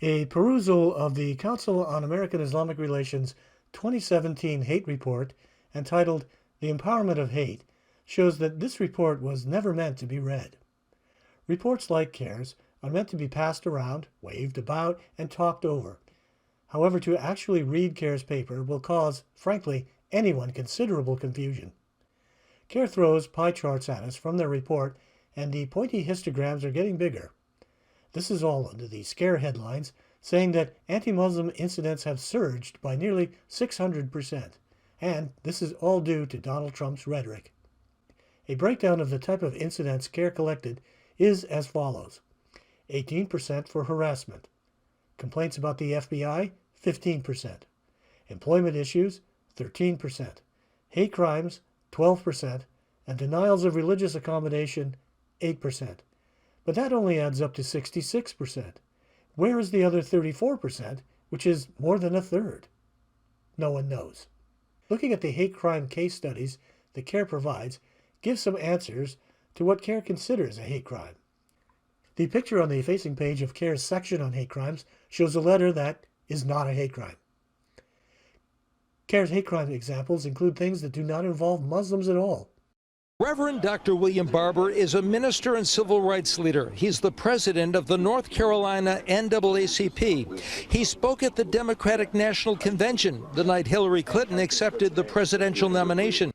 A perusal of the Council on American-Islamic Relations 2017 Hate Report, entitled The Empowerment of Hate, shows that this report was never meant to be read. Reports like CAIRs are meant to be passed around, waved about, and talked over. However, to actually read CAIR's paper will cause, frankly, anyone considerable confusion. CAIR throws pie charts at us from their report, and the pointy histograms are getting bigger. This is all under the scare headlines, saying that anti-Muslim incidents have surged by nearly 600%, and this is all due to Donald Trump's rhetoric. A breakdown of the type of incidents CAIR collected is as follows: 18% for harassment, complaints about the FBI, 15%, employment issues, 13%, hate crimes, 12%, and denials of religious accommodation, 8%. But that only adds up to 66%. Where is the other 34%, which is more than a third? No one knows. Looking at the hate crime case studies that CAIR provides gives some answers to what CAIR considers a hate crime. The picture on the facing page of CAIR's section on hate crimes shows a letter that is not a hate crime. CAIR's hate crime examples include things that do not involve Muslims at all. Reverend Dr. William Barber is a minister and civil rights leader. He's the president of the North Carolina NAACP. He spoke at the Democratic National Convention the night Hillary Clinton accepted the presidential nomination.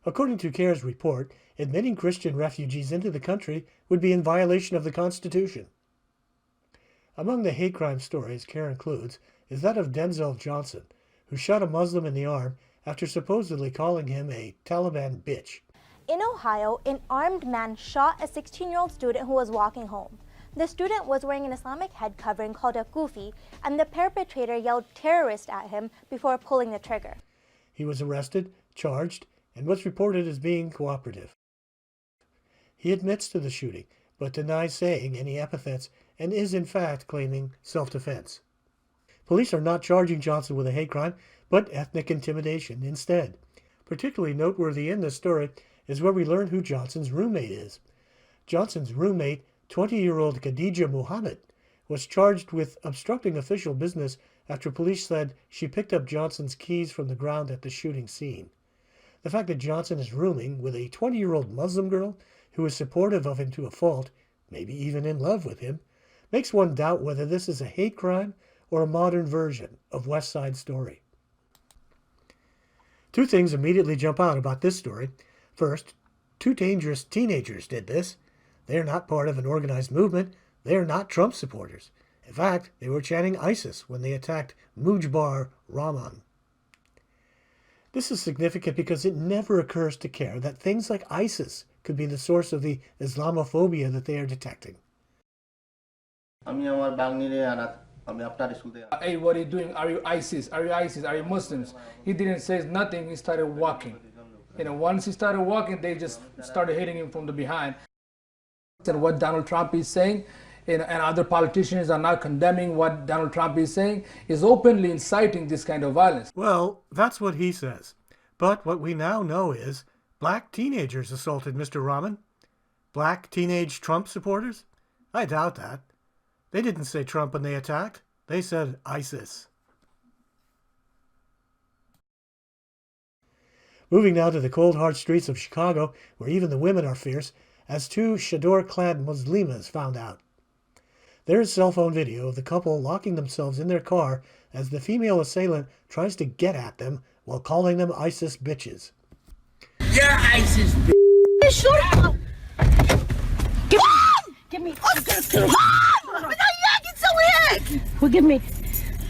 According to CAIR's report, admitting Christian refugees into the country would be in violation of the Constitution. Among the hate crime stories CAIR includes is that of Denzel Johnson, who shot a Muslim in the arm after supposedly calling him a Taliban bitch. In Ohio, an armed man shot a 16-year-old student who was walking home. The student was wearing an Islamic head covering called a kufi, and the perpetrator yelled terrorist at him before pulling the trigger. He was arrested, charged, and was reported as being cooperative. He admits to the shooting, but denies saying any epithets and is in fact claiming self-defense. Police are not charging Johnson with a hate crime, but ethnic intimidation instead. Particularly noteworthy in this story is where we learn who Johnson's roommate is. Johnson's roommate, 20-year-old Khadija Muhammad, was charged with obstructing official business after police said she picked up Johnson's keys from the ground at the shooting scene. The fact that Johnson is rooming with a 20-year-old Muslim girl who is supportive of him to a fault, maybe even in love with him, makes one doubt whether this is a hate crime or a modern version of West Side Story. Two things immediately jump out about this story. First, two dangerous teenagers did this. They're not part of an organized movement. They're not Trump supporters. In fact, they were chanting ISIS when they attacked Mujbar Rahman. This is significant because it never occurs to CAIR that things like ISIS could be the source of the Islamophobia that they are detecting. Hey, what are you doing? Are you ISIS? Are you ISIS? Are you Muslims? He didn't say nothing. He started walking. Once he started walking, they just started hitting him from the behind. And what Donald Trump is saying, and other politicians are now condemning what Donald Trump is saying, is openly inciting this kind of violence. Well, that's what he says. But what we now know is black teenagers assaulted Mr. Rahman. Black teenage Trump supporters? I doubt that. They didn't say Trump when they attacked. They said ISIS. Moving now to the cold, hard streets of Chicago, where even the women are fierce, as two chador-clad Muslimas found out. There is cell phone video of the couple locking themselves in their car as the female assailant tries to get at them while calling them ISIS bitches. You're ISIS bitch. Shut up! Give me. I'm gonna kill you. Forgive me.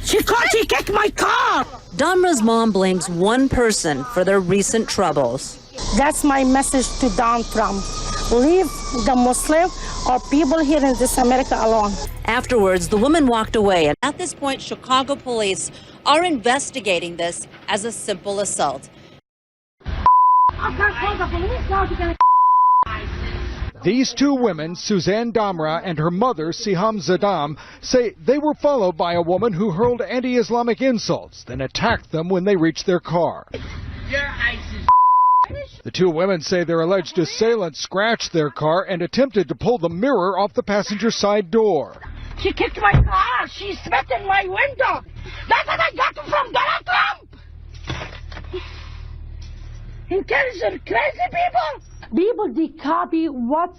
She kicked my car. Damra's mom blames one person for their recent troubles. That's my message to Donald Trump. Leave the Muslim or people here in this America alone. Afterwards, the woman walked away. And at this point, Chicago police are investigating this as a simple assault. I can't call the police now to get These two women, Suzanne Damra and her mother, Siham Zadam, say they were followed by a woman who hurled anti-Islamic insults, then attacked them when they reached their car. You're ISIS. The two women say their alleged assailant scratched their car and attempted to pull the mirror off the passenger side door. She kicked my car. She spit in my window. That's what I got from Donald Trump. He kills crazy people. People, they copy what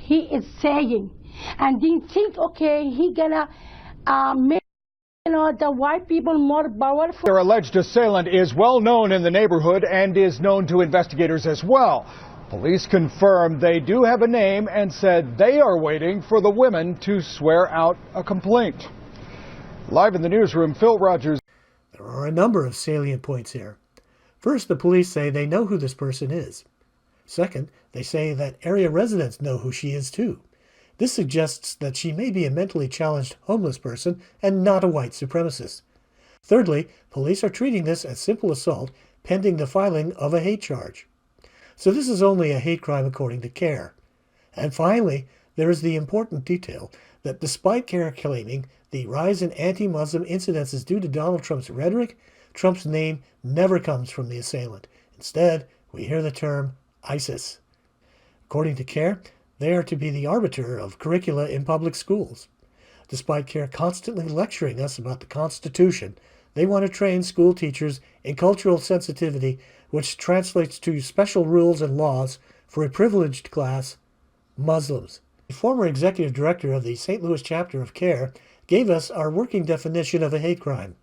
he is saying. And they think, okay, he gonna make the white people more powerful. Their alleged assailant is well known in the neighborhood and is known to investigators as well. Police confirmed they do have a name and said they are waiting for the women to swear out a complaint. Live in the newsroom, Phil Rogers. There are a number of salient points here. First, the police say they know who this person is. Second, they say that area residents know who she is too. This suggests that she may be a mentally challenged homeless person and not a white supremacist. Thirdly, police are treating this as simple assault pending the filing of a hate charge. So this is only a hate crime according to CAIR. And finally, there is the important detail that despite CAIR claiming the rise in anti-Muslim incidents is due to Donald Trump's rhetoric, Trump's name never comes from the assailant. Instead, we hear the term ISIS. According to CAIR, they are to be the arbiter of curricula in public schools. Despite CAIR constantly lecturing us about the Constitution, they want to train school teachers in cultural sensitivity, which translates to special rules and laws for a privileged class, Muslims. The former executive director of the St. Louis chapter of CAIR gave us our working definition of a hate crime.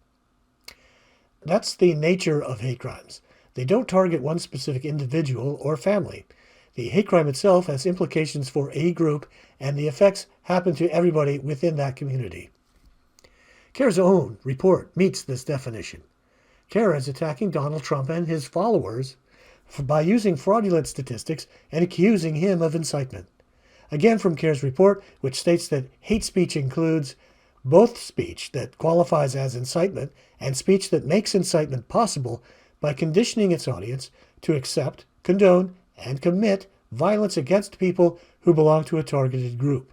That's the nature of hate crimes. They don't target one specific individual or family. The hate crime itself has implications for a group, and the effects happen to everybody within that community. CAIR's own report meets this definition. CAIR is attacking Donald Trump and his followers by using fraudulent statistics and accusing him of incitement. Again from CAIR's report, which states that hate speech includes both speech that qualifies as incitement and speech that makes incitement possible by conditioning its audience to accept, condone, and commit violence against people who belong to a targeted group.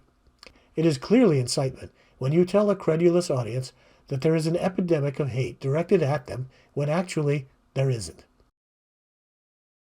It is clearly incitement when you tell a credulous audience that there is an epidemic of hate directed at them when actually there isn't.